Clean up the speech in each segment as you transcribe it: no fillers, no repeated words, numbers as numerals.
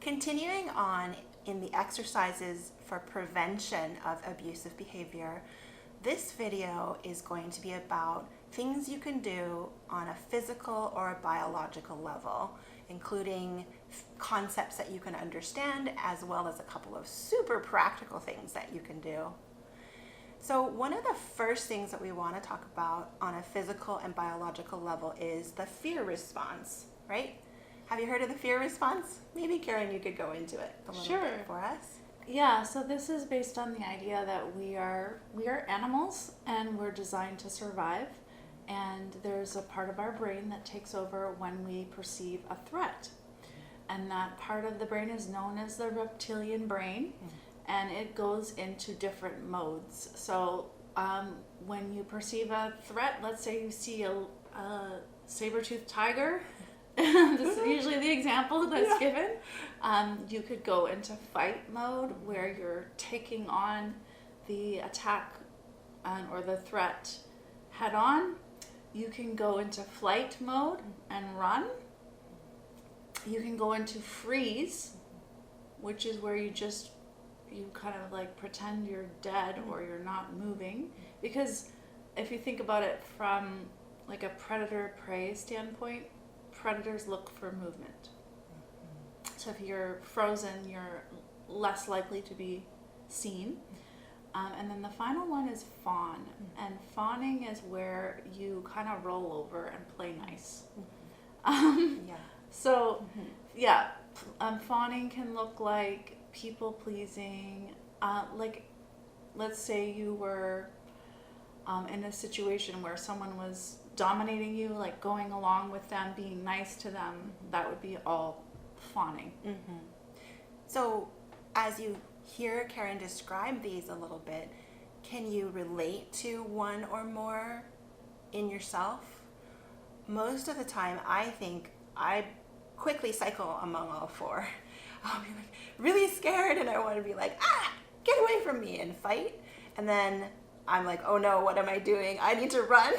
Continuing on in the exercises for prevention of abusive behavior, this video is going to be about things you can do on a physical or a biological level, including concepts that you can understand, as well as a couple of super practical things that you can do. So one of the first things that we want to talk about on a physical and biological level is the fear response, right? Have you heard of the fear response? Maybe Karen, you could go into it a little bit for us. Yeah, so this is based on the idea that we are animals and we're designed to survive, and there's a part of our brain that takes over when we perceive a threat. And that part of the brain is known as the reptilian brain, and it goes into different modes. So when you perceive a threat, let's say you see a saber-toothed tiger, this is usually the example that's given. You could go into fight mode where you're taking on the attack or the threat head on. You can go into flight mode and run. You can go into freeze, which is where you kind of like pretend you're dead or you're not moving. Because if you think about it from like a predator-prey standpoint, predators look for movement. So if you're frozen, you're less likely to be seen. And then the final one is fawn. And fawning is where you kind of roll over and play nice. Fawning can look like people pleasing. Like, let's say you were in a situation where someone was dominating you, like going along with them, being nice to them. That would be all fawning. So as you hear Karen describe these a little bit, can you relate to one or more in yourself? Most of the time, I think I quickly cycle among all four. I'll be like really scared and I want to be like, get away from me, and fight. And then I'm like, oh no, what am I doing? I need to run.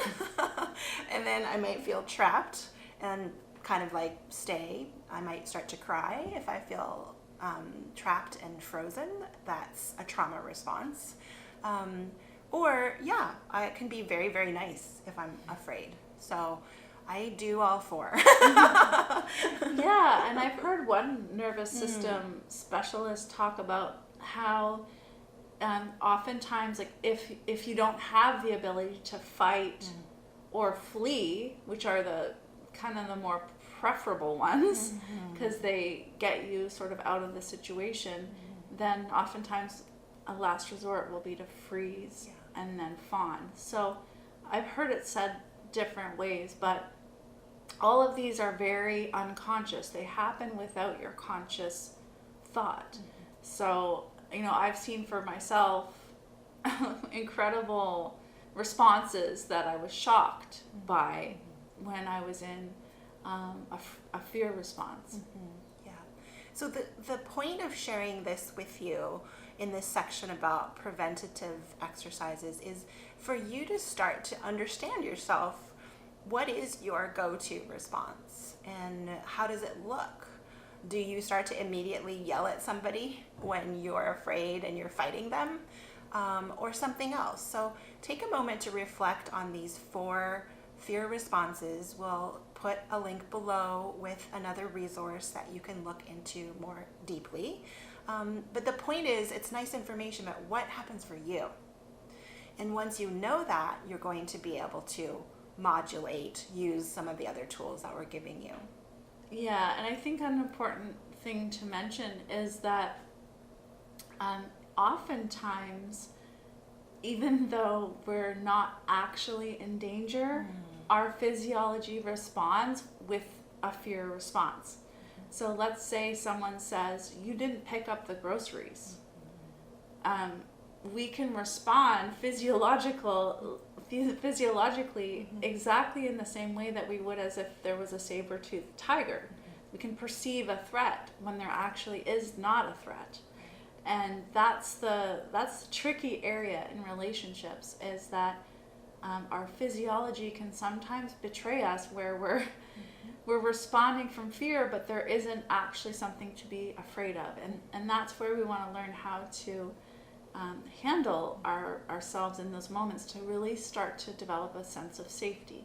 And then I might feel trapped and kind of like stay. I might start to cry if I feel trapped and frozen. That's a trauma response. I can be very, very nice if I'm afraid. So I do all four. Yeah, and I've heard one nervous system specialist talk about how oftentimes, like if you don't have the ability to fight or flee, which are the kind of the more preferable ones, because they get you sort of out of the situation, then oftentimes a last resort will be to freeze and then fawn. So I've heard it said different ways, but all of these are very unconscious. They happen without your conscious thought. So, I've seen for myself incredible responses that I was shocked by when I was in a fear response. So the point of sharing this with you in this section about preventative exercises is for you to start to understand yourself. What is your go-to response and how does it look? Do you start to immediately yell at somebody when you're afraid and you're fighting them, or something else? So take a moment to reflect on these 4 fear responses. We'll put a link below with another resource that you can look into more deeply. But the point is, it's nice information about what happens for you. And once you know that, you're going to be able to modulate, use some of the other tools that we're giving you. Yeah, and I think an important thing to mention is that oftentimes, even though we're not actually in danger, our physiology responds with a fear response. So let's say someone says, you didn't pick up the groceries. We can respond physiologically exactly in the same way that we would as if there was a saber-toothed tiger. We can perceive a threat when there actually is not a threat. And that's the tricky area in relationships, is that our physiology can sometimes betray us, where we're responding from fear, but there isn't actually something to be afraid of. And that's where we want to learn how to handle ourselves in those moments, to really start to develop a sense of safety.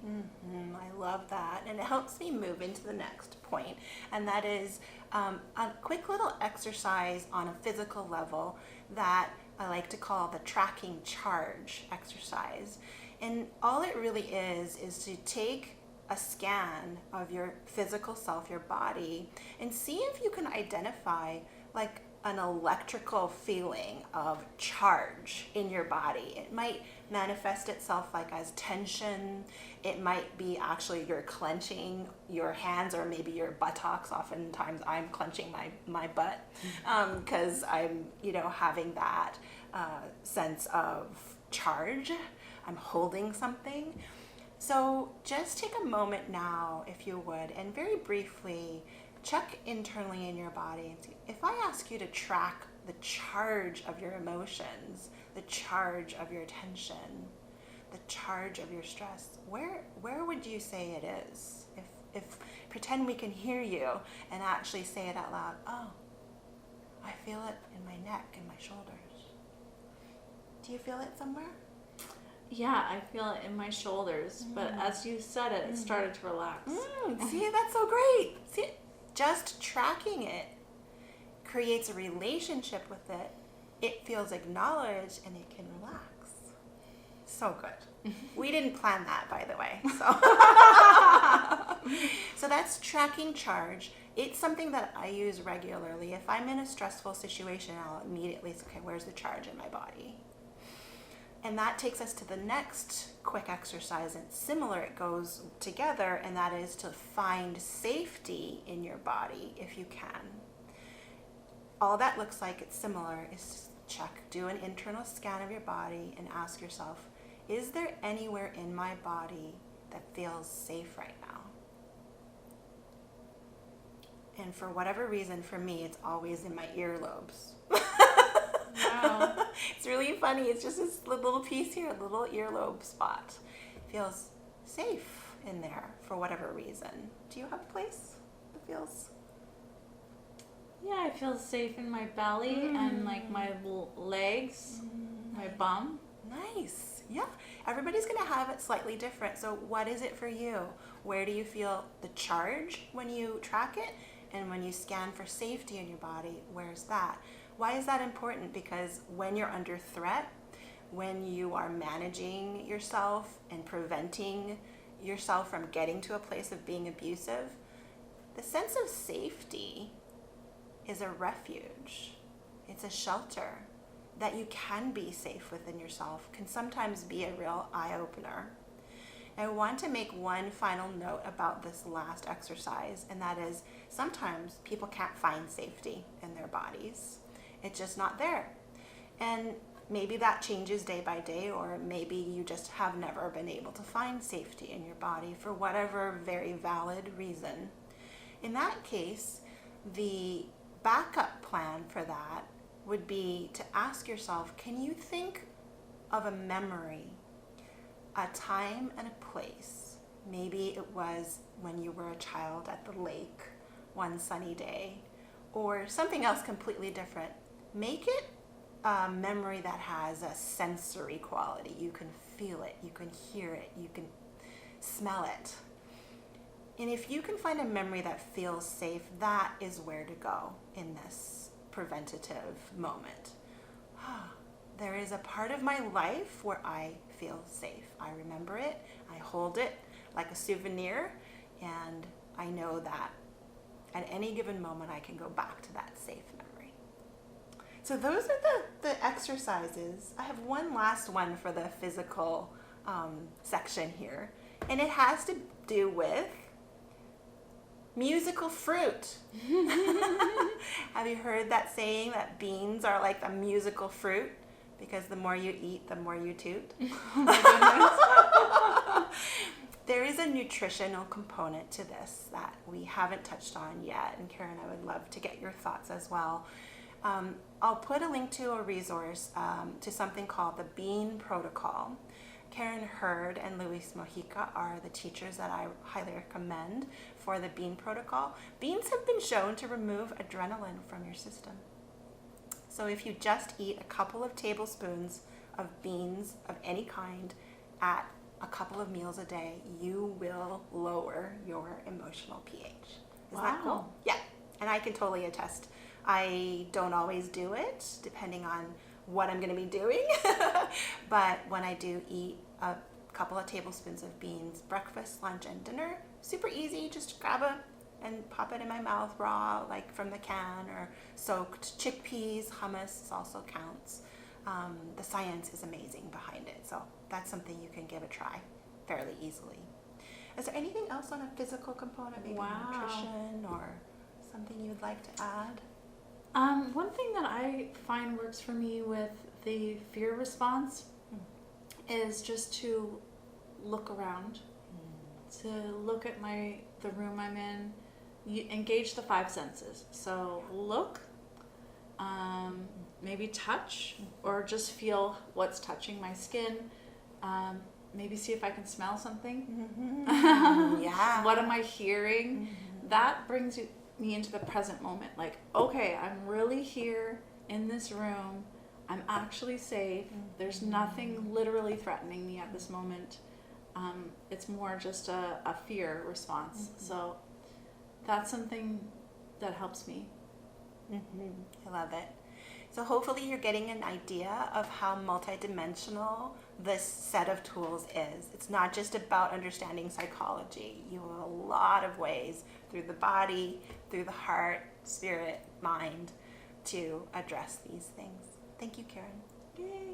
I love that. And it helps me move into the next point, and that is a quick little exercise on a physical level that I like to call the tracking charge exercise. And all it really is to take a scan of your physical self, your body, and see if you can identify like an electrical feeling of charge in your body. It might manifest itself like as tension. It might be actually you're clenching your hands or maybe your buttocks. Oftentimes I'm clenching my butt because I'm, having that sense of charge. I'm holding something. So just take a moment now, if you would, and very briefly check internally in your body. If I ask you to track the charge of your emotions, the charge of your tension, the charge of your stress, where would you say it is? If pretend we can hear you and actually say it out loud. Oh, I feel it in my neck and my shoulders. Do you feel it somewhere? Yeah, I feel it in my shoulders, but as you said it, it started to relax. See, that's so great. See, just tracking it creates a relationship with it. It feels acknowledged and it can relax. So good. We didn't plan that, by the way. So that's tracking charge. It's something that I use regularly. If I'm in a stressful situation, I'll immediately say, okay, where's the charge in my body? And that takes us to the next quick exercise, and similar, it goes together, and that is to find safety in your body if you can. All that looks like, it's similar, is do an internal scan of your body and ask yourself, is there anywhere in my body that feels safe right now? And for whatever reason, for me, it's always in my earlobes. Wow. It's really funny. It's just this little piece here, a little earlobe spot. Feels safe in there for whatever reason. Do you have a place that feels? Yeah, I feel safe in my belly and like my legs, my bum. Nice. Yeah. Everybody's going to have it slightly different. So what is it for you? Where do you feel the charge when you track it? And when you scan for safety in your body, where's that? Why is that important? Because when you're under threat, when you are managing yourself and preventing yourself from getting to a place of being abusive, the sense of safety is a refuge. It's a shelter that you can be safe within yourself, can sometimes be a real eye-opener. I want to make one final note about this last exercise, and that is sometimes people can't find safety in their bodies. It's just not there. And maybe that changes day by day, or maybe you just have never been able to find safety in your body for whatever very valid reason. In that case, the backup plan for that would be to ask yourself, can you think of a memory, a time and a place? Maybe it was when you were a child at the lake one sunny day, or something else completely different. Make it a memory that has a sensory quality. You can feel it, you can hear it, you can smell it. And if you can find a memory that feels safe, that is where to go in this preventative moment. There is a part of my life where I feel safe. I remember it, I hold it like a souvenir, and I know that at any given moment I can go back to that safe memory. So those are the exercises. I have one last one for the physical section here, and it has to do with musical fruit. Have you heard that saying that beans are like a musical fruit? Because the more you eat, the more you toot. Oh my goodness. There is a nutritional component to this that we haven't touched on yet, and Karen, I would love to get your thoughts as well. I'll put a link to a resource to something called the Bean Protocol. Karen Hurd and Luis Mojica are the teachers that I highly recommend for the bean protocol. Beans have been shown to remove adrenaline from your system. So if you just eat a couple of tablespoons of beans of any kind at a couple of meals a day, you will lower your emotional pH. Is that cool? Wow. Yeah, and I can totally attest. I don't always do it, depending on what I'm going to be doing. But when I do eat a couple of tablespoons of beans, breakfast, lunch, and dinner, super easy. Just grab it and pop it in my mouth raw, like from the can, or soaked chickpeas, hummus also counts. The science is amazing behind it, so that's something you can give a try fairly easily. Is there anything else on a physical component, maybe nutrition or something you'd like to add? One thing that I find works for me with the fear response is just to look around, to look at the room I'm in, engage the five senses. So look, maybe touch, or just feel what's touching my skin. Maybe see if I can smell something. Yeah. What am I hearing? That brings me into the present moment. Like, okay, I'm really here in this room. I'm actually safe. There's nothing literally threatening me at this moment. It's more just a fear response. So that's something that helps me. I love it. So hopefully you're getting an idea of how multidimensional this set of tools is. It's not just about understanding psychology. You have a lot of ways through the body, through the heart, spirit, mind to address these things. Thank you, Karen. Yay.